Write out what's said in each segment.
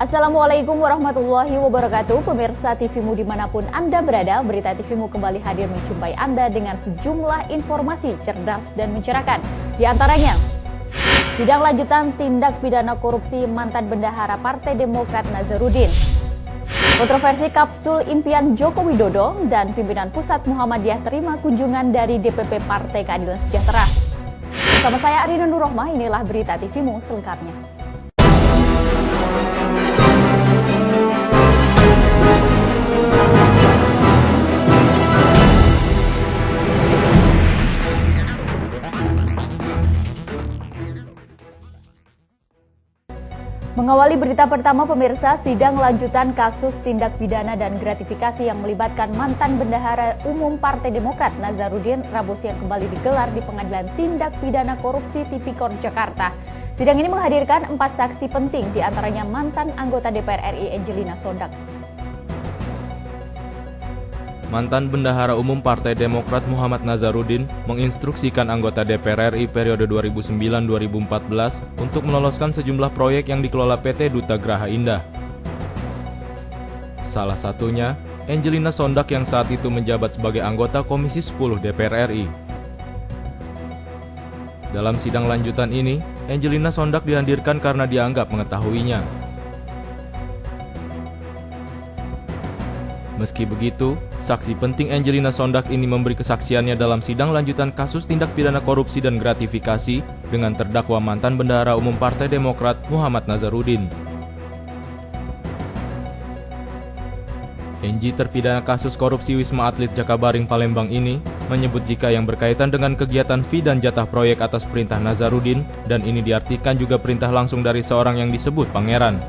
Assalamualaikum warahmatullahi wabarakatuh. Pemirsa TVMU dimanapun Anda berada, Berita TVMU kembali hadir menjumpai Anda dengan sejumlah informasi cerdas dan mencerahkan. Di antaranya, sidang lanjutan tindak pidana korupsi mantan bendahara Partai Demokrat Nazarudin, kontroversi kapsul impian Joko Widodo, dan pimpinan pusat Muhammadiyah terima kunjungan dari DPP Partai Keadilan Sejahtera. Bersama saya Arina Nurrohmah, inilah Berita TVMU selengkapnya. Mengawali berita pertama, pemirsa, sidang lanjutan kasus tindak pidana dan gratifikasi yang melibatkan mantan bendahara umum Partai Demokrat Nazarudin Rabu siang kembali digelar di Pengadilan Tindak Pidana Korupsi Tipikor Jakarta. Sidang ini menghadirkan 4 saksi penting, diantaranya mantan anggota DPR RI Angelina Sondak. Mantan Bendahara Umum Partai Demokrat Muhammad Nazarudin menginstruksikan anggota DPR RI periode 2009-2014 untuk meloloskan sejumlah proyek yang dikelola PT Duta Graha Indah. Salah satunya, Angelina Sondak yang saat itu menjabat sebagai anggota Komisi 10 DPR RI. Dalam sidang lanjutan ini, Angelina Sondak dihadirkan karena dianggap mengetahuinya. Meski begitu, saksi penting Angelina Sondak ini memberi kesaksiannya dalam sidang lanjutan kasus tindak pidana korupsi dan gratifikasi dengan terdakwa mantan Bendahara Umum Partai Demokrat Muhammad Nazarudin. Enji terpidana kasus korupsi Wisma Atlet Jakabaring Palembang ini menyebut jika yang berkaitan dengan kegiatan fee dan jatah proyek atas perintah Nazarudin, dan ini diartikan juga perintah langsung dari seorang yang disebut Pangeran.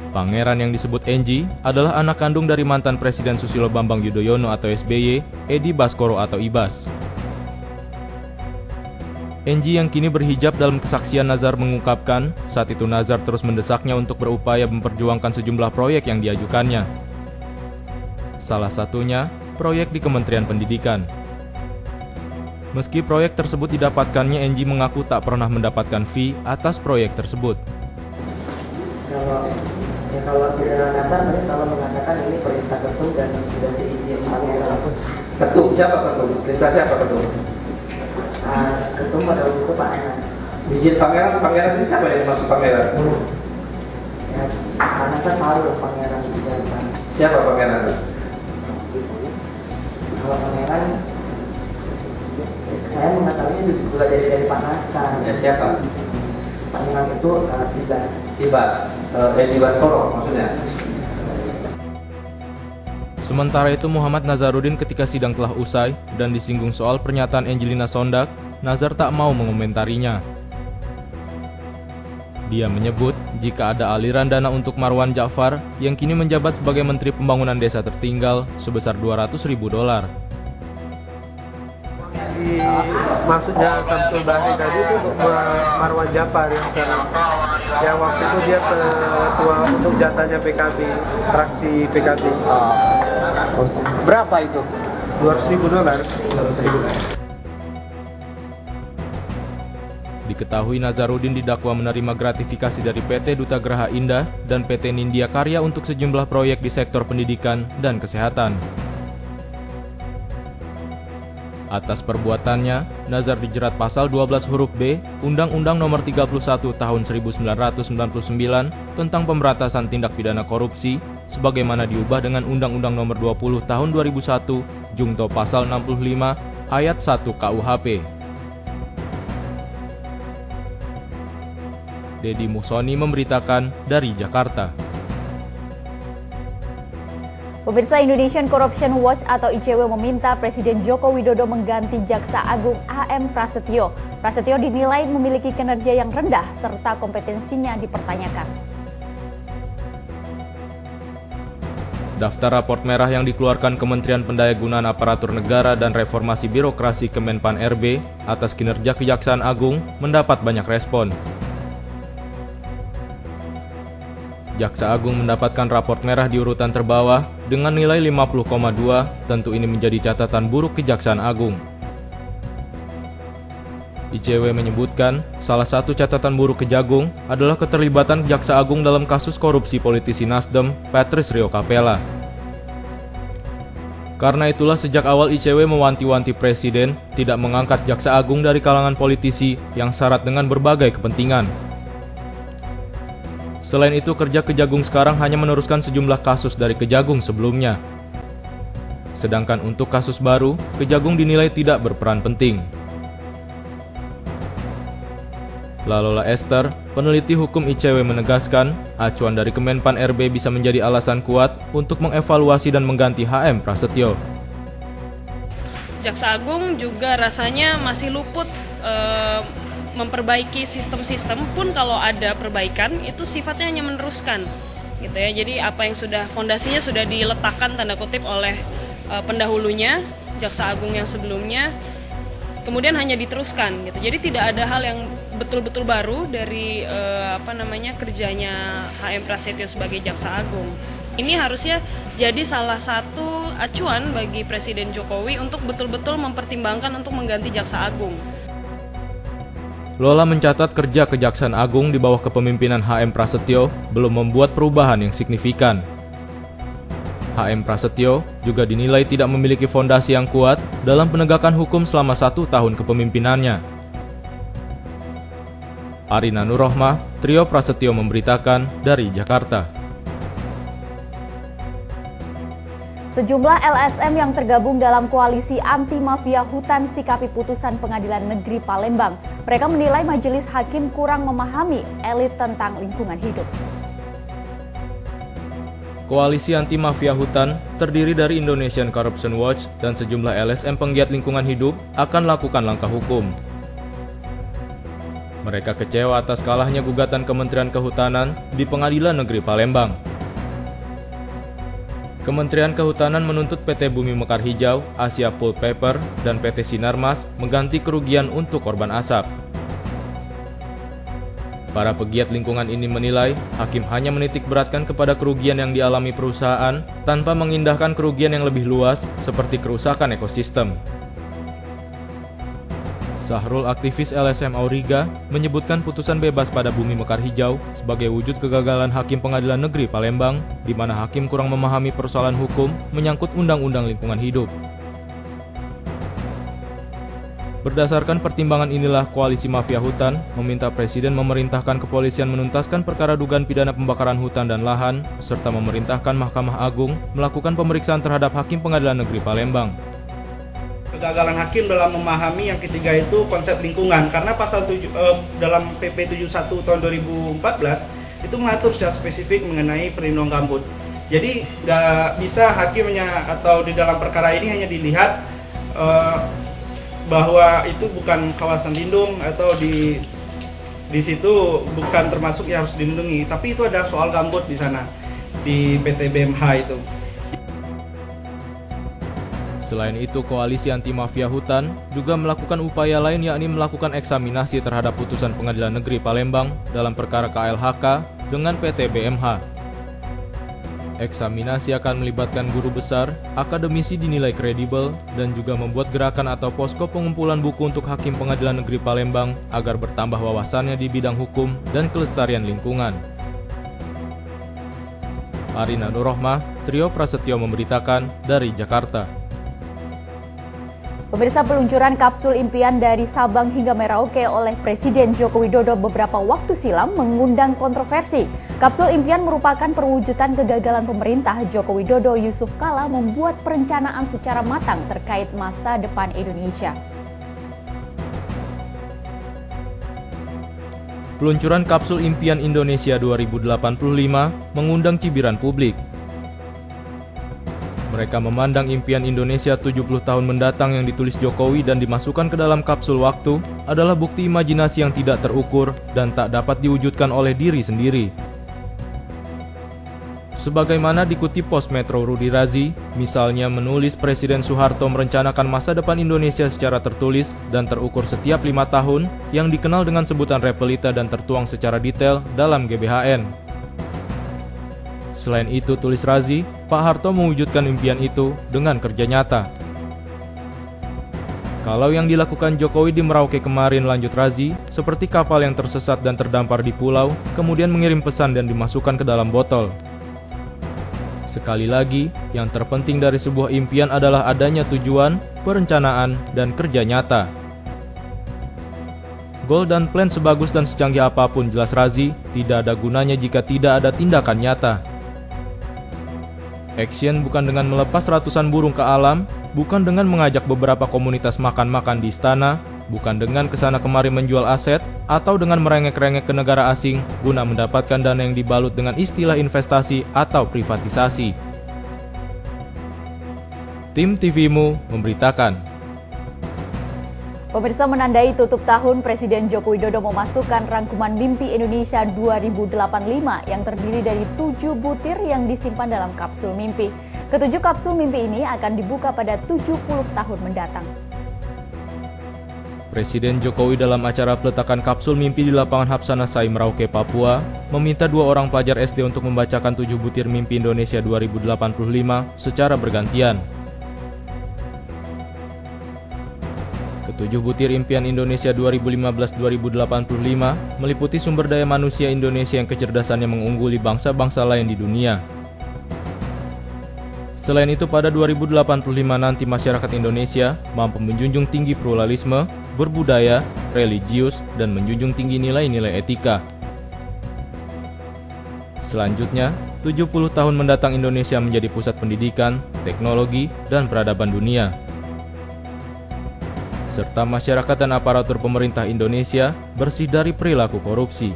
Pangeran yang disebut Enji adalah anak kandung dari mantan Presiden Susilo Bambang Yudhoyono atau SBY, Edi Baskoro atau Ibas. Enji yang kini berhijab dalam kesaksian Nazar mengungkapkan, saat itu Nazar terus mendesaknya untuk berupaya memperjuangkan sejumlah proyek yang diajukannya. Salah satunya, proyek di Kementerian Pendidikan. Meski proyek tersebut didapatkannya, Enji mengaku tak pernah mendapatkan fee atas proyek tersebut. Kalau sudah Nazar tadi selalu mengatakan ini perintah ketum dan sudah seizin Pangeran. Ketum siapa ketum? Perintah siapa ketum? Ketum pada waktu itu Pak Anas. Izin Pangeran itu siapa yang masuk Pangeran? Ya, Pak Nazar tahu Pangeran siapa. Siapa Pangeran? Kalau Pangeran, saya mengetahuinya juga dari Pak Nazar. Ya siapa? Pangeran itu Ibas. Ibas. Edi Baskoro maksudnya. Sementara itu, Muhammad Nazarudin ketika sidang telah usai dan disinggung soal pernyataan Angelina Sondak, Nazar tak mau mengomentarinya. Dia menyebut jika ada aliran dana untuk Marwan Ja'far yang kini menjabat sebagai Menteri Pembangunan Desa Tertinggal sebesar $200.000. Maksudnya Samsul Bahri tadi itu untuk Marwan Ja'far yang sekarang, yang waktu itu dia ketua untuk jatahnya PKB, fraksi PKB. Berapa itu? $200.000. Diketahui Nazarudin didakwa menerima gratifikasi dari PT Duta Graha Indah dan PT Nindya Karya untuk sejumlah proyek di sektor pendidikan dan kesehatan. Atas perbuatannya, Nazar dijerat pasal 12 huruf B Undang-Undang Nomor 31 Tahun 1999 tentang pemberantasan tindak pidana korupsi sebagaimana diubah dengan Undang-Undang Nomor 20 Tahun 2001 Jungto Pasal 65 Ayat 1 KUHP. Dedi Musoni memberitakan dari Jakarta. Pemirsa, Indonesian Corruption Watch atau ICW meminta Presiden Joko Widodo mengganti Jaksa Agung AM Prasetyo. Prasetyo dinilai memiliki kinerja yang rendah serta kompetensinya dipertanyakan. Daftar raport merah yang dikeluarkan Kementerian Pendayagunaan Aparatur Negara dan Reformasi Birokrasi Kemenpan RB atas kinerja Kejaksaan Agung mendapat banyak respon. Jaksa Agung mendapatkan raport merah di urutan terbawah dengan nilai 50,2, tentu ini menjadi catatan buruk Kejaksaan Agung. ICW menyebutkan salah satu catatan buruk Kejagung adalah keterlibatan Jaksa Agung dalam kasus korupsi politisi Nasdem, Patrice Rio Capella. Karena itulah sejak awal ICW mewanti-wanti Presiden tidak mengangkat Jaksa Agung dari kalangan politisi yang syarat dengan berbagai kepentingan. Selain itu, kerja Kejagung sekarang hanya meneruskan sejumlah kasus dari Kejagung sebelumnya. Sedangkan untuk kasus baru, Kejagung dinilai tidak berperan penting. Lalola Esther, peneliti hukum ICW menegaskan, acuan dari Kemenpan RB bisa menjadi alasan kuat untuk mengevaluasi dan mengganti HM Prasetyo. Jaksa Agung juga rasanya masih luput memperbaiki sistem-sistem, pun kalau ada perbaikan itu sifatnya hanya meneruskan gitu ya. Jadi apa yang sudah fondasinya sudah diletakkan tanda kutip oleh pendahulunya, Jaksa Agung yang sebelumnya, kemudian hanya diteruskan gitu. Jadi tidak ada hal yang betul-betul baru dari kerjanya HM Prasetyo sebagai Jaksa Agung. Ini harusnya jadi salah satu acuan bagi Presiden Jokowi untuk betul-betul mempertimbangkan untuk mengganti Jaksa Agung. Lola mencatat kerja Kejaksaan Agung di bawah kepemimpinan HM Prasetyo belum membuat perubahan yang signifikan. HM Prasetyo juga dinilai tidak memiliki fondasi yang kuat dalam penegakan hukum selama 1 tahun kepemimpinannya. Arina Nurrohmah, Trio Prasetyo memberitakan dari Jakarta. Sejumlah LSM yang tergabung dalam koalisi anti-mafia hutan sikapi putusan Pengadilan Negeri Palembang. Mereka menilai majelis hakim kurang memahami elit tentang lingkungan hidup. Koalisi anti-mafia hutan terdiri dari Indonesian Corruption Watch dan sejumlah LSM penggiat lingkungan hidup akan lakukan langkah hukum. Mereka kecewa atas kalahnya gugatan Kementerian Kehutanan di Pengadilan Negeri Palembang. Kementerian Kehutanan menuntut PT Bumi Mekar Hijau, Asia Pulp Paper, dan PT Sinarmas mengganti kerugian untuk korban asap. Para pegiat lingkungan ini menilai hakim hanya menitik beratkan kepada kerugian yang dialami perusahaan tanpa mengindahkan kerugian yang lebih luas seperti kerusakan ekosistem. Sahrul, aktivis LSM Auriga, menyebutkan putusan bebas pada Bumi Mekar Hijau sebagai wujud kegagalan Hakim Pengadilan Negeri Palembang, di mana hakim kurang memahami persoalan hukum menyangkut undang-undang lingkungan hidup. Berdasarkan pertimbangan inilah Koalisi Mafia Hutan meminta Presiden memerintahkan kepolisian menuntaskan perkara dugaan pidana pembakaran hutan dan lahan, serta memerintahkan Mahkamah Agung melakukan pemeriksaan terhadap Hakim Pengadilan Negeri Palembang. Kegagalan hakim dalam memahami yang ketiga itu konsep lingkungan, karena pasal dalam PP 71 tahun 2014 itu mengatur secara spesifik mengenai perlindungan gambut. Jadi nggak bisa hakimnya atau di dalam perkara ini hanya dilihat bahwa itu bukan kawasan lindung atau di situ bukan termasuk yang harus dilindungi, tapi itu ada soal gambut di sana di PT BMH itu. Selain itu, Koalisi Anti-Mafia Hutan juga melakukan upaya lain, yakni melakukan eksaminasi terhadap putusan Pengadilan Negeri Palembang dalam perkara KLHK dengan PT BMH. Eksaminasi akan melibatkan guru besar, akademisi dinilai kredibel, dan juga membuat gerakan atau posko pengumpulan buku untuk Hakim Pengadilan Negeri Palembang agar bertambah wawasannya di bidang hukum dan kelestarian lingkungan. Arina Nurrohmah, Trio Prasetyo memberitakan dari Jakarta. Pemirsa, peluncuran kapsul impian dari Sabang hingga Merauke oleh Presiden Joko Widodo beberapa waktu silam mengundang kontroversi. Kapsul impian merupakan perwujudan kegagalan pemerintah Joko Widodo Yusuf Kala membuat perencanaan secara matang terkait masa depan Indonesia. Peluncuran kapsul impian Indonesia 2085 mengundang cibiran publik. Mereka memandang impian Indonesia 70 tahun mendatang yang ditulis Jokowi dan dimasukkan ke dalam kapsul waktu adalah bukti imajinasi yang tidak terukur dan tak dapat diwujudkan oleh diri sendiri. Sebagaimana dikutip Pos Metro Rudi Razi, misalnya menulis Presiden Soeharto merencanakan masa depan Indonesia secara tertulis dan terukur setiap 5 tahun yang dikenal dengan sebutan repelita dan tertuang secara detail dalam GBHN. Selain itu, tulis Razi, Pak Harto mewujudkan impian itu dengan kerja nyata. Kalau yang dilakukan Jokowi di Merauke kemarin lanjut Razi, seperti kapal yang tersesat dan terdampar di pulau, kemudian mengirim pesan dan dimasukkan ke dalam botol. Sekali lagi, yang terpenting dari sebuah impian adalah adanya tujuan, perencanaan, dan kerja nyata. Goal dan plan sebagus dan secanggih apapun jelas Razi, tidak ada gunanya jika tidak ada tindakan nyata. Action bukan dengan melepas ratusan burung ke alam, bukan dengan mengajak beberapa komunitas makan-makan di istana, bukan dengan kesana kemari menjual aset, atau dengan merengek-rengek ke negara asing guna mendapatkan dana yang dibalut dengan istilah investasi atau privatisasi. Tim TVMU memberitakan. Pemirsa, menandai tutup tahun, Presiden Joko Widodo memasukkan rangkuman Mimpi Indonesia 2085 yang terdiri dari 7 butir yang disimpan dalam kapsul mimpi. Ketujuh kapsul mimpi ini akan dibuka pada 70 tahun mendatang. Presiden Jokowi dalam acara peletakan kapsul mimpi di lapangan Hapsana Sai Merauke, Papua, meminta 2 orang pelajar SD untuk membacakan 7 butir Mimpi Indonesia 2085 secara bergantian. Ketujuh butir impian Indonesia 2015-2085 meliputi sumber daya manusia Indonesia yang kecerdasannya mengungguli bangsa-bangsa lain di dunia. Selain itu, pada 2085 nanti masyarakat Indonesia mampu menjunjung tinggi pluralisme, berbudaya, religius, dan menjunjung tinggi nilai-nilai etika. Selanjutnya, 70 tahun mendatang Indonesia menjadi pusat pendidikan, teknologi, dan peradaban dunia. Serta masyarakat dan aparatur pemerintah Indonesia bersih dari perilaku korupsi.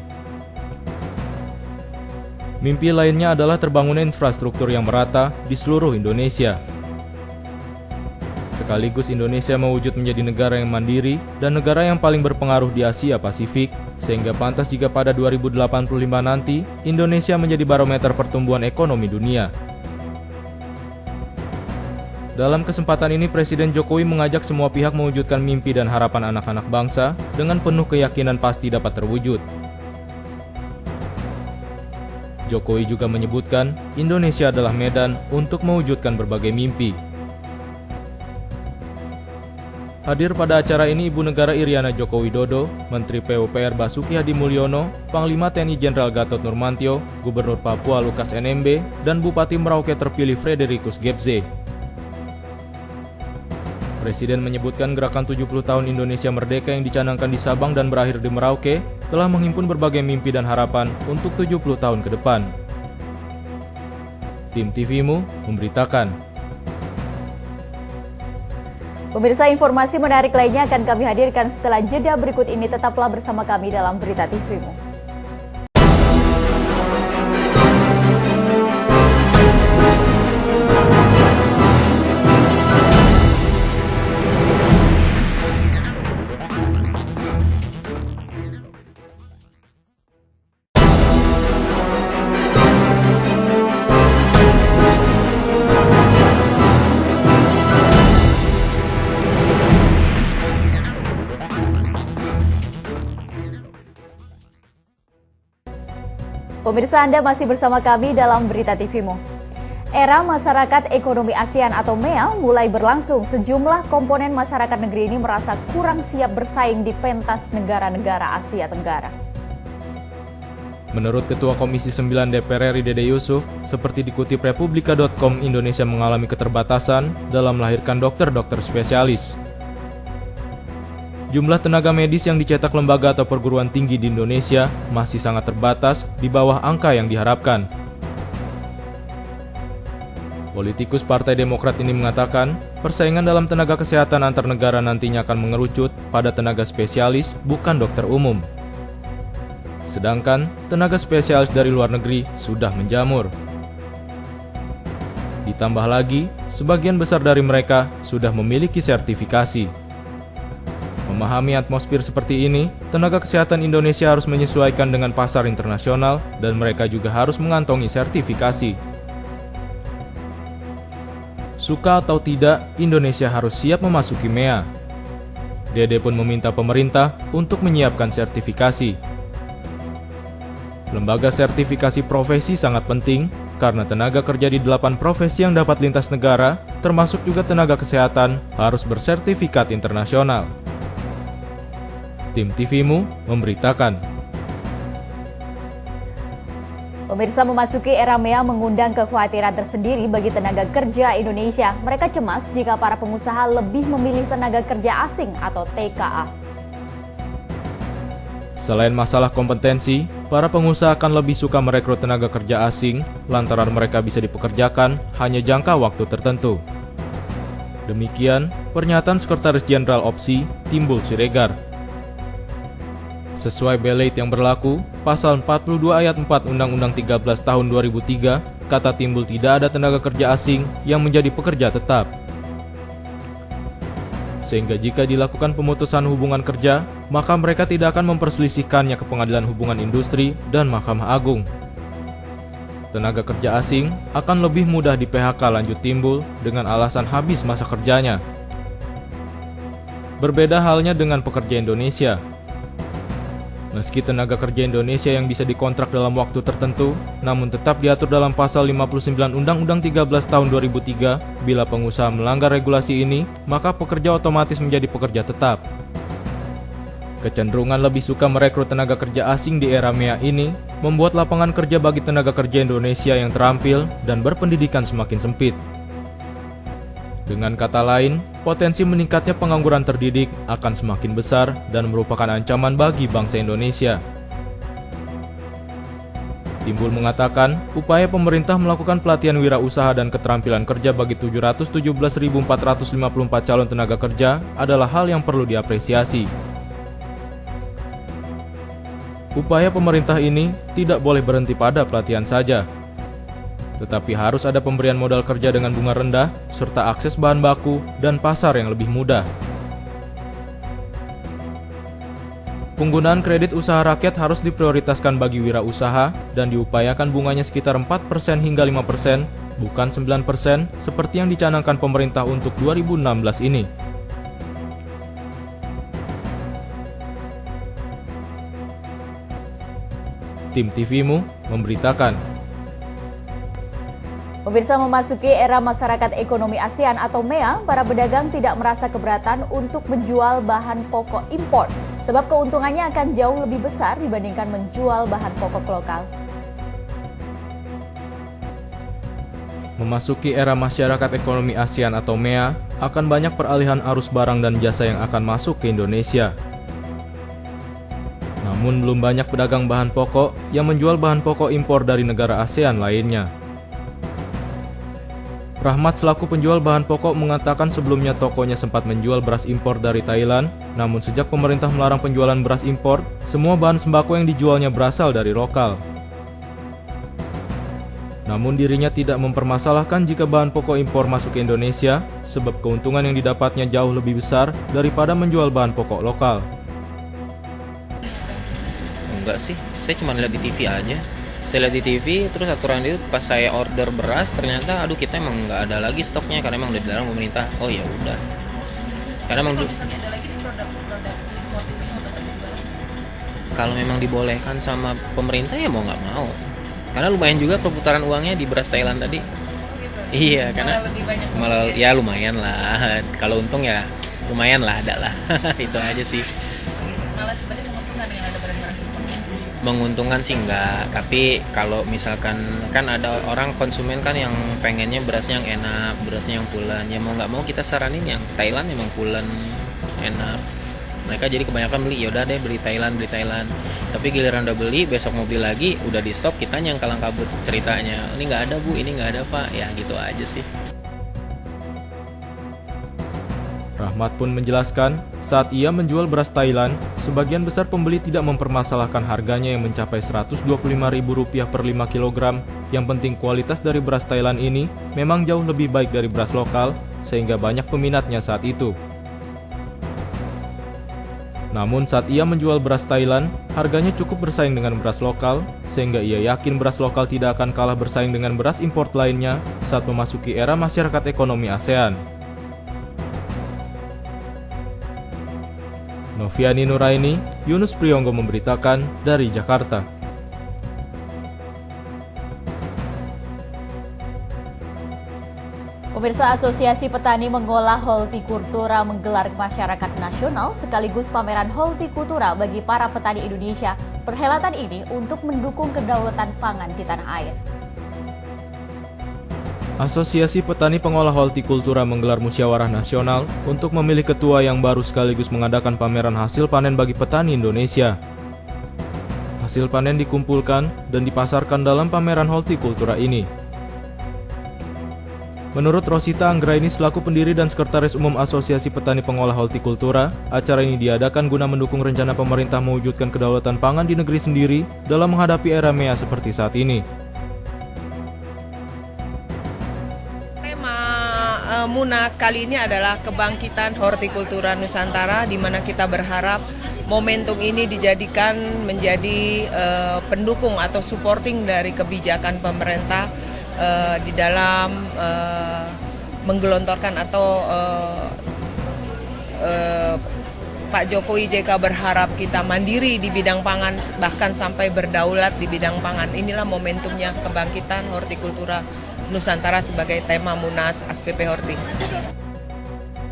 Mimpi lainnya adalah terbangunnya infrastruktur yang merata di seluruh Indonesia. Sekaligus Indonesia mewujud menjadi negara yang mandiri dan negara yang paling berpengaruh di Asia Pasifik, sehingga pantas jika pada 2085 nanti Indonesia menjadi barometer pertumbuhan ekonomi dunia. Dalam kesempatan ini, Presiden Jokowi mengajak semua pihak mewujudkan mimpi dan harapan anak-anak bangsa dengan penuh keyakinan pasti dapat terwujud. Jokowi juga menyebutkan Indonesia adalah medan untuk mewujudkan berbagai mimpi. Hadir pada acara ini Ibu Negara Iriana Joko Widodo, Menteri PUPR Basuki Hadi Mulyono, Panglima TNI Jenderal Gatot Nurmantio, Gubernur Papua Lukas NMB, dan Bupati Merauke terpilih Fredericus Gebze. Presiden menyebutkan gerakan 70 tahun Indonesia Merdeka yang dicanangkan di Sabang dan berakhir di Merauke telah menghimpun berbagai mimpi dan harapan untuk 70 tahun ke depan. Tim TVMU memberitakan. Pemirsa, informasi menarik lainnya akan kami hadirkan setelah jeda berikut ini. Tetaplah bersama kami dalam Berita TVMU. Pemirsa, Anda masih bersama kami dalam Berita TVMU. Era Masyarakat Ekonomi ASEAN atau MEA mulai berlangsung. Sejumlah komponen masyarakat negeri ini merasa kurang siap bersaing di pentas negara-negara Asia Tenggara. Menurut Ketua Komisi 9 DPR RI Dede Yusuf, seperti dikutip Republika.com, Indonesia mengalami keterbatasan dalam melahirkan dokter-dokter spesialis. Jumlah tenaga medis yang dicetak lembaga atau perguruan tinggi di Indonesia masih sangat terbatas di bawah angka yang diharapkan. Politikus Partai Demokrat ini mengatakan, persaingan dalam tenaga kesehatan antar negara nantinya akan mengerucut pada tenaga spesialis, bukan dokter umum. Sedangkan, tenaga spesialis dari luar negeri sudah menjamur. Ditambah lagi, sebagian besar dari mereka sudah memiliki sertifikasi. Memahami atmosfer seperti ini, tenaga kesehatan Indonesia harus menyesuaikan dengan pasar internasional dan mereka juga harus mengantongi sertifikasi. Suka atau tidak, Indonesia harus siap memasuki MEA. Dede pun meminta pemerintah untuk menyiapkan sertifikasi. Lembaga sertifikasi profesi sangat penting karena tenaga kerja di 8 profesi yang dapat lintas negara termasuk juga tenaga kesehatan, harus bersertifikat internasional. Tim TVMU memberitakan. Pemirsa, memasuki era MEA mengundang kekhawatiran tersendiri bagi tenaga kerja Indonesia. Mereka cemas jika para pengusaha lebih memilih tenaga kerja asing atau TKA. Selain masalah kompetensi, para pengusaha akan lebih suka merekrut tenaga kerja asing lantaran mereka bisa dipekerjakan hanya jangka waktu tertentu. Demikian pernyataan Sekretaris Jenderal OPSI, Timbul Siregar. Sesuai belait yang berlaku, Pasal 42 Ayat 4 Undang-Undang 13 Tahun 2003, kata Timbul tidak ada tenaga kerja asing yang menjadi pekerja tetap. Sehingga jika dilakukan pemutusan hubungan kerja, maka mereka tidak akan memperselisihkannya ke Pengadilan Hubungan Industri dan Mahkamah Agung. Tenaga kerja asing akan lebih mudah di PHK, lanjut Timbul, dengan alasan habis masa kerjanya. Berbeda halnya dengan pekerja Indonesia. Meski tenaga kerja Indonesia yang bisa dikontrak dalam waktu tertentu, namun tetap diatur dalam Pasal 59 Undang-Undang 13 Tahun 2003, bila pengusaha melanggar regulasi ini, maka pekerja otomatis menjadi pekerja tetap. Kecenderungan lebih suka merekrut tenaga kerja asing di era MEA ini, membuat lapangan kerja bagi tenaga kerja Indonesia yang terampil dan berpendidikan semakin sempit. Dengan kata lain, potensi meningkatnya pengangguran terdidik akan semakin besar dan merupakan ancaman bagi bangsa Indonesia. Timbul mengatakan, upaya pemerintah melakukan pelatihan wirausaha dan keterampilan kerja bagi 717.454 calon tenaga kerja adalah hal yang perlu diapresiasi. Upaya pemerintah ini tidak boleh berhenti pada pelatihan saja, tetapi harus ada pemberian modal kerja dengan bunga rendah, serta akses bahan baku dan pasar yang lebih mudah. Penggunaan kredit usaha rakyat harus diprioritaskan bagi wirausaha dan diupayakan bunganya sekitar 4% hingga 5%, bukan 9% seperti yang dicanangkan pemerintah untuk 2016 ini. Tim TVMU memberitakan. Pemirsa, memasuki era masyarakat ekonomi ASEAN atau MEA, para pedagang tidak merasa keberatan untuk menjual bahan pokok impor, sebab keuntungannya akan jauh lebih besar dibandingkan menjual bahan pokok lokal. Memasuki era masyarakat ekonomi ASEAN atau MEA, akan banyak peralihan arus barang dan jasa yang akan masuk ke Indonesia. Namun belum banyak pedagang bahan pokok yang menjual bahan pokok impor dari negara ASEAN lainnya. Rahmat selaku penjual bahan pokok mengatakan sebelumnya tokonya sempat menjual beras impor dari Thailand, namun sejak pemerintah melarang penjualan beras impor, semua bahan sembako yang dijualnya berasal dari lokal. Namun dirinya tidak mempermasalahkan jika bahan pokok impor masuk ke Indonesia, sebab keuntungan yang didapatnya jauh lebih besar daripada menjual bahan pokok lokal. Enggak sih, saya cuma lihat di TV aja. Saya lihat di TV, terus aturan itu pas saya order beras ternyata aduh kita emang nggak ada lagi stoknya karena emang udah dilarang pemerintah. Oh ya udah. Karena emang kalau memang dibolehkan sama pemerintah ya mau nggak mau. Karena lumayan juga perputaran uangnya di beras Thailand tadi. Iya, karena malah ya lumayan lah. Kalau untung ya lumayan lah, ada lah. Itu aja sih. Malah sebenarnya menguntungkan dengan ada barang-barang menguntungkan sih enggak, tapi kalau misalkan kan ada orang konsumen kan yang pengennya berasnya yang enak, berasnya yang pulen, ya mau nggak mau kita saranin yang Thailand memang pulen enak. Mereka jadi kebanyakan beli, yaudah deh beli Thailand, tapi giliran udah beli besok mau beli lagi udah di stop, kita yang kalang kabut ceritanya, ini nggak ada bu, ini nggak ada pak, ya gitu aja sih. Rahmat pun menjelaskan, saat ia menjual beras Thailand, sebagian besar pembeli tidak mempermasalahkan harganya yang mencapai Rp125.000 per 5 kg. Yang penting kualitas dari beras Thailand ini memang jauh lebih baik dari beras lokal, sehingga banyak peminatnya saat itu. Namun saat ia menjual beras Thailand, harganya cukup bersaing dengan beras lokal, sehingga ia yakin beras lokal tidak akan kalah bersaing dengan beras impor lainnya saat memasuki era masyarakat ekonomi ASEAN. Noviani Nuraini, Yunus Priyonggo memberitakan dari Jakarta. Pemirsa, Asosiasi Petani Mengolah Hortikultura menggelar masyarakat nasional sekaligus pameran hortikultura bagi para petani Indonesia. Perhelatan ini untuk mendukung kedaulatan pangan di tanah air. Asosiasi Petani Pengolah Hortikultura menggelar musyawarah nasional untuk memilih ketua yang baru sekaligus mengadakan pameran hasil panen bagi petani Indonesia. Hasil panen dikumpulkan dan dipasarkan dalam pameran hortikultura ini. Menurut Rosita Anggraini selaku pendiri dan sekretaris umum Asosiasi Petani Pengolah Hortikultura, acara ini diadakan guna mendukung rencana pemerintah mewujudkan kedaulatan pangan di negeri sendiri dalam menghadapi era MEA seperti saat ini. Tema Munas kali ini adalah kebangkitan hortikultura Nusantara, di mana kita berharap momentum ini dijadikan menjadi pendukung atau supporting dari kebijakan pemerintah di dalam menggelontorkan atau Pak Jokowi JK berharap kita mandiri di bidang pangan, bahkan sampai berdaulat di bidang pangan. Inilah momentumnya kebangkitan hortikultura Nusantara sebagai tema Munas ASPP Horti.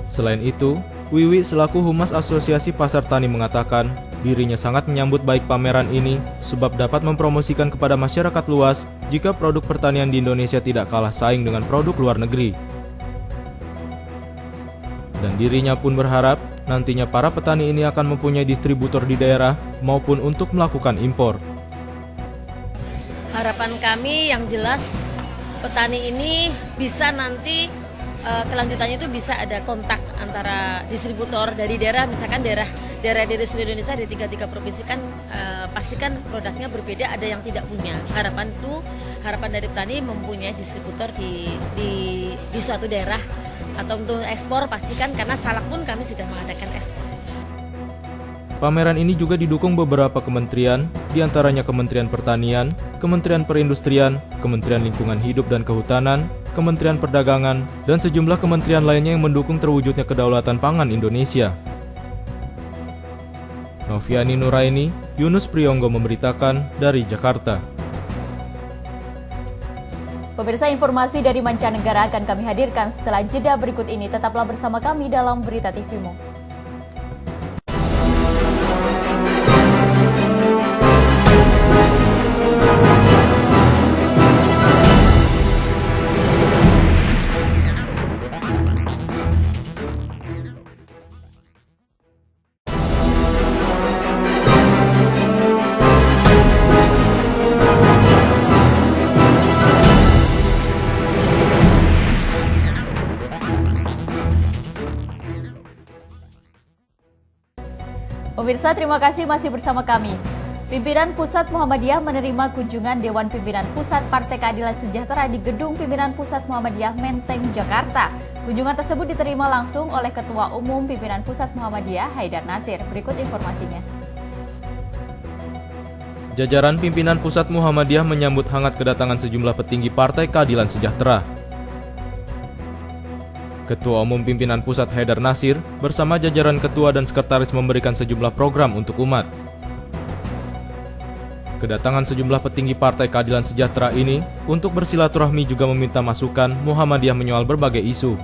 Selain itu, Wiwi selaku Humas Asosiasi Pasar Tani mengatakan dirinya sangat menyambut baik pameran ini sebab dapat mempromosikan kepada masyarakat luas jika produk pertanian di Indonesia tidak kalah saing dengan produk luar negeri. Dan dirinya pun berharap nantinya para petani ini akan mempunyai distributor di daerah maupun untuk melakukan impor. Harapan kami yang jelas petani ini bisa nanti kelanjutannya itu bisa ada kontak antara distributor dari daerah, misalkan daerah di seluruh Indonesia di 33 provinsi kan pastikan produknya berbeda, ada yang tidak punya. Harapan dari petani mempunyai distributor di suatu daerah atau untuk ekspor pastikan, karena salak pun kami sudah mengadakan ekspor. Pameran ini juga didukung beberapa kementerian, diantaranya Kementerian Pertanian, Kementerian Perindustrian, Kementerian Lingkungan Hidup dan Kehutanan, Kementerian Perdagangan, dan sejumlah kementerian lainnya yang mendukung terwujudnya kedaulatan pangan Indonesia. Noviani Nuraini, Yunus Priyonggo memberitakan dari Jakarta. Pemirsa, informasi dari mancanegara akan kami hadirkan setelah jeda berikut ini. Tetaplah bersama kami dalam Berita TVMU. Pemirsa, terima kasih masih bersama kami. Pimpinan Pusat Muhammadiyah menerima kunjungan Dewan Pimpinan Pusat Partai Keadilan Sejahtera di Gedung Pimpinan Pusat Muhammadiyah Menteng, Jakarta. Kunjungan tersebut diterima langsung oleh Ketua Umum Pimpinan Pusat Muhammadiyah Haidar Nasir. Berikut informasinya. Jajaran Pimpinan Pusat Muhammadiyah menyambut hangat kedatangan sejumlah petinggi Partai Keadilan Sejahtera. Ketua Umum Pimpinan Pusat Haidar Nasir bersama jajaran ketua dan sekretaris memberikan sejumlah program untuk umat. Kedatangan sejumlah petinggi Partai Keadilan Sejahtera ini untuk bersilaturahmi juga meminta masukan Muhammadiyah menyoal berbagai isu,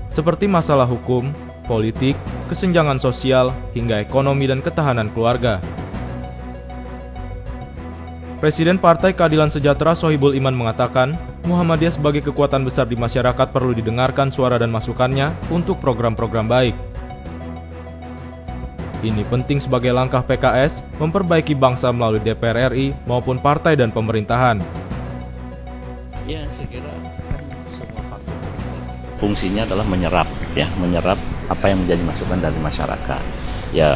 seperti masalah hukum, politik, kesenjangan sosial, hingga ekonomi dan ketahanan keluarga. Presiden Partai Keadilan Sejahtera Sohibul Iman mengatakan, Muhammadiyah sebagai kekuatan besar di masyarakat perlu didengarkan suara dan masukannya untuk program-program baik. Ini penting sebagai langkah PKS memperbaiki bangsa melalui DPR RI maupun partai dan pemerintahan. Ya, saya kira kan semua partai fungsinya adalah menyerap apa yang menjadi masukan dari masyarakat. Ya,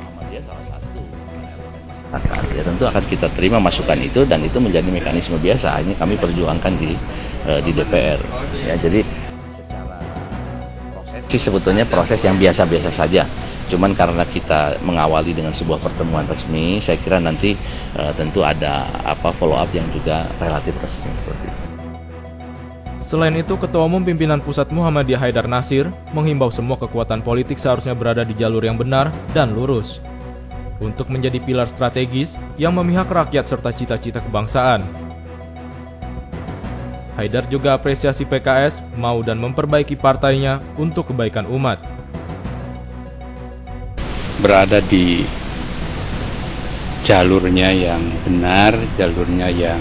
Muhammadiyah salah satu elemen masyarakat. Ya, tentu akan kita terima masukan itu dan itu menjadi mekanisme biasa. Ini kami perjuangkan di DPR. Ya, jadi secara proses sih sebetulnya proses yang biasa-biasa saja. Cuman karena kita mengawali dengan sebuah pertemuan resmi, saya kira nanti tentu ada follow up yang juga relatif resmi seperti itu. Selain itu, Ketua Umum Pimpinan Pusat Muhammadiyah Haidar Nasir menghimbau semua kekuatan politik seharusnya berada di jalur yang benar dan lurus untuk menjadi pilar strategis yang memihak rakyat serta cita-cita kebangsaan. Haidar juga apresiasi PKS mau dan memperbaiki partainya untuk kebaikan umat. Berada di jalurnya yang benar, jalurnya yang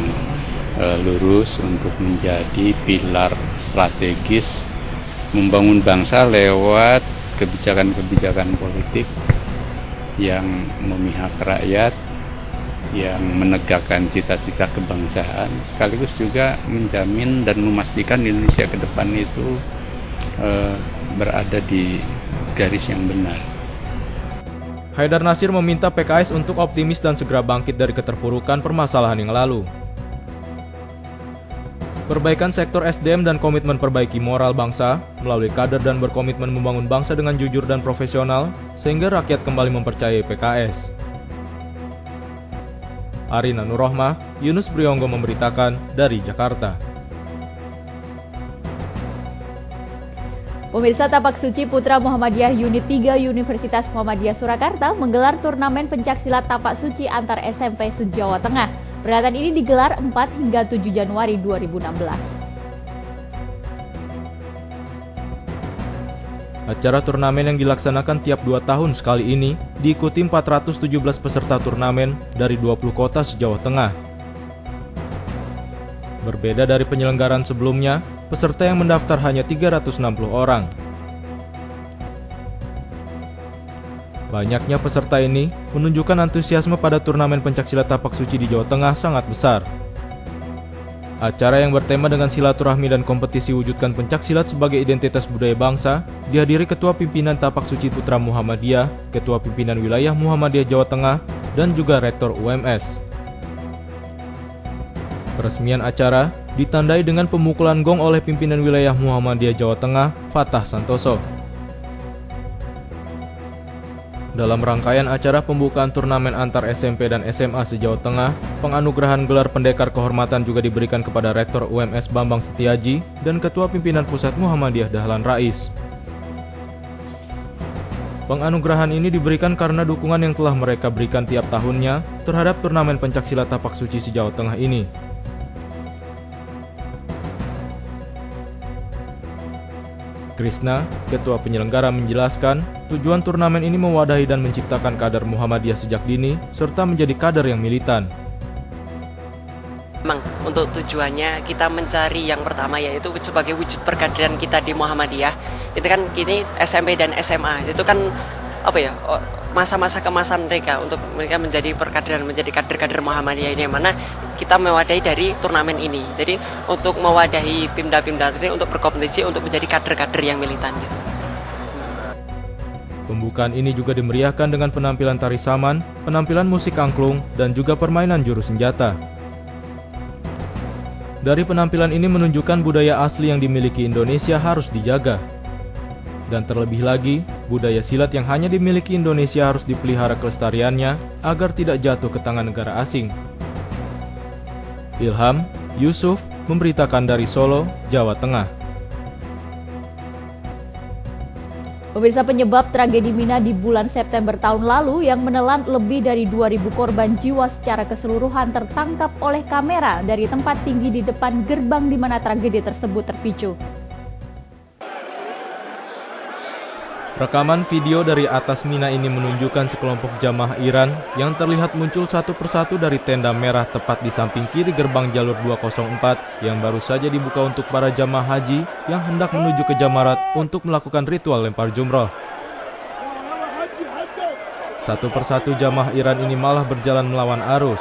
lurus untuk menjadi pilar strategis membangun bangsa lewat kebijakan-kebijakan politik yang memihak rakyat, yang menegakkan cita-cita kebangsaan, sekaligus juga menjamin dan memastikan Indonesia ke depan itu berada di garis yang benar. Haidar Nasir meminta PKS untuk optimis dan segera bangkit dari keterpurukan permasalahan yang lalu. Perbaikan sektor SDM dan komitmen perbaiki moral bangsa melalui kader dan berkomitmen membangun bangsa dengan jujur dan profesional sehingga rakyat kembali mempercayai PKS. Arina Nurrohmah, Yunus Brionggo memberitakan dari Jakarta. Pemirsa, Tapak Suci Putra Muhammadiyah Unit 3 Universitas Muhammadiyah Surakarta menggelar turnamen pencaksilat Tapak Suci antar SMP se-Jawa Tengah. Perhelatan ini digelar 4 hingga 7 Januari 2016. Acara turnamen yang dilaksanakan tiap 2 tahun sekali ini diikuti 417 peserta turnamen dari 20 kota se-Jawa Tengah. Berbeda dari penyelenggaraan sebelumnya, peserta yang mendaftar hanya 360 orang. Banyaknya peserta ini menunjukkan antusiasme pada turnamen pencaksilat Tapak Suci di Jawa Tengah sangat besar. Acara yang bertema dengan silaturahmi dan kompetisi wujudkan pencaksilat sebagai identitas budaya bangsa dihadiri Ketua Pimpinan Tapak Suci Putra Muhammadiyah, Ketua Pimpinan Wilayah Muhammadiyah Jawa Tengah, dan juga Rektor UMS. Peresmian acara ditandai dengan pemukulan gong oleh Pimpinan Wilayah Muhammadiyah Jawa Tengah, Fatah Santoso. Dalam rangkaian acara pembukaan turnamen antar SMP dan SMA se-Jawa Tengah, penganugerahan gelar pendekar kehormatan juga diberikan kepada Rektor UMS Bambang Setiaji dan Ketua Pimpinan Pusat Muhammadiyah Dahlan Rais. Penganugerahan ini diberikan karena dukungan yang telah mereka berikan tiap tahunnya terhadap turnamen pencaksilat Tapak Suci se-Jawa Tengah ini. Krisna, Ketua Penyelenggara menjelaskan, tujuan turnamen ini mewadahi dan menciptakan kader Muhammadiyah sejak dini, serta menjadi kader yang militan. Memang untuk tujuannya kita mencari yang pertama yaitu sebagai wujud perkaderan kita di Muhammadiyah. Itu kan kini SMP dan SMA, itu kan masa-masa kemasan mereka untuk mereka menjadi perkaderan, menjadi kader-kader Muhammadiyah ini, yang mana kita mewadahi dari turnamen ini. Jadi untuk mewadahi Pimda-Pimda ini untuk berkompetisi untuk menjadi kader-kader yang militan gitu. Pembukaan ini juga dimeriahkan dengan penampilan tari saman, penampilan musik angklung, dan juga permainan juru senjata. Dari penampilan ini menunjukkan budaya asli yang dimiliki Indonesia harus dijaga. Dan terlebih lagi, budaya silat yang hanya dimiliki Indonesia harus dipelihara kelestariannya agar tidak jatuh ke tangan negara asing. Ilham Yusuf memberitakan dari Solo, Jawa Tengah. Pemirsa, penyebab tragedi Mina di bulan September tahun lalu yang menelan lebih dari 2.000 korban jiwa secara keseluruhan tertangkap oleh kamera dari tempat tinggi di depan gerbang di mana tragedi tersebut terpicu. Rekaman video dari atas Mina ini menunjukkan sekelompok jamaah Iran yang terlihat muncul satu persatu dari tenda merah tepat di samping kiri gerbang jalur 204 yang baru saja dibuka untuk para jamaah haji yang hendak menuju ke Jamarat untuk melakukan ritual lempar jumroh. Satu persatu jamaah Iran ini malah berjalan melawan arus.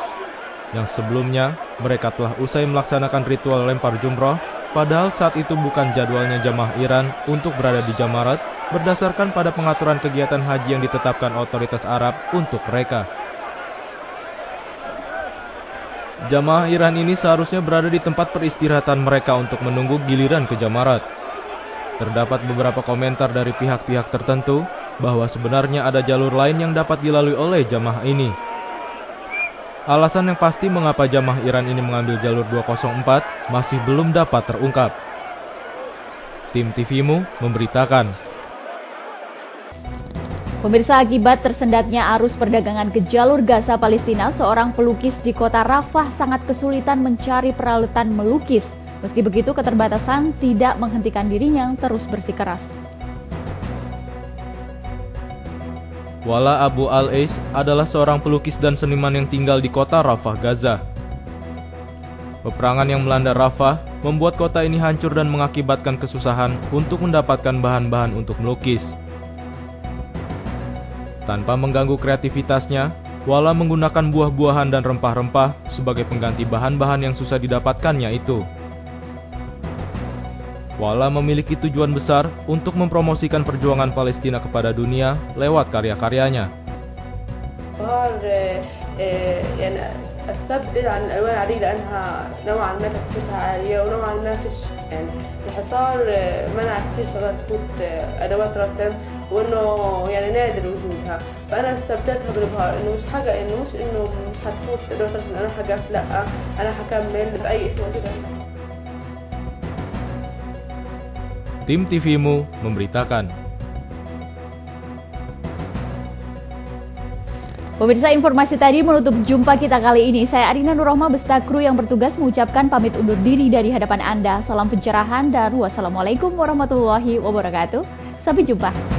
Yang sebelumnya mereka telah usai melaksanakan ritual lempar jumroh, padahal saat itu bukan jadwalnya jamaah Iran untuk berada di Jamarat berdasarkan pada pengaturan kegiatan haji yang ditetapkan otoritas Arab untuk mereka. Jamaah Iran ini seharusnya berada di tempat peristirahatan mereka untuk menunggu giliran ke Jamarat. Terdapat beberapa komentar dari pihak-pihak tertentu bahwa sebenarnya ada jalur lain yang dapat dilalui oleh jamaah ini. Alasan yang pasti mengapa jamaah Iran ini mengambil jalur 204 masih belum dapat terungkap. Tim TVMU memberitakan. Pemirsa, akibat tersendatnya arus perdagangan ke jalur Gaza Palestina, seorang pelukis di kota Rafah sangat kesulitan mencari peralatan melukis. Meski begitu, keterbatasan tidak menghentikan dirinya terus bersikeras. Wala Abu Al-Ais adalah seorang pelukis dan seniman yang tinggal di kota Rafah, Gaza. Peperangan yang melanda Rafah membuat kota ini hancur dan mengakibatkan kesusahan untuk mendapatkan bahan-bahan untuk melukis. Tanpa mengganggu kreativitasnya, Wala menggunakan buah-buahan dan rempah-rempah sebagai pengganti bahan-bahan yang susah didapatkannya itu. Wala memiliki tujuan besar untuk mempromosikan perjuangan Palestina kepada dunia lewat karya-karyanya. استبدل عن الالوان العاديه لانها نوعا ما تكلفتها عاليه ونوعا ما فيش يعني الحصار منع كثير شغلات تفوت ادوات رسم وانه يعني نادر وجودها فانا استبدلتها بالبهار انه مش حاجه انه مش هتفوت ادوات رسم انا حاجه لا انا هكمل باي شيء موجود. Tim TVMU memberitakan. Pemirsa, informasi tadi menutup jumpa kita kali ini. Saya Arina Nurrohma beserta kru yang bertugas mengucapkan pamit undur diri dari hadapan Anda. Salam pencerahan dan wassalamualaikum warahmatullahi wabarakatuh. Sampai jumpa.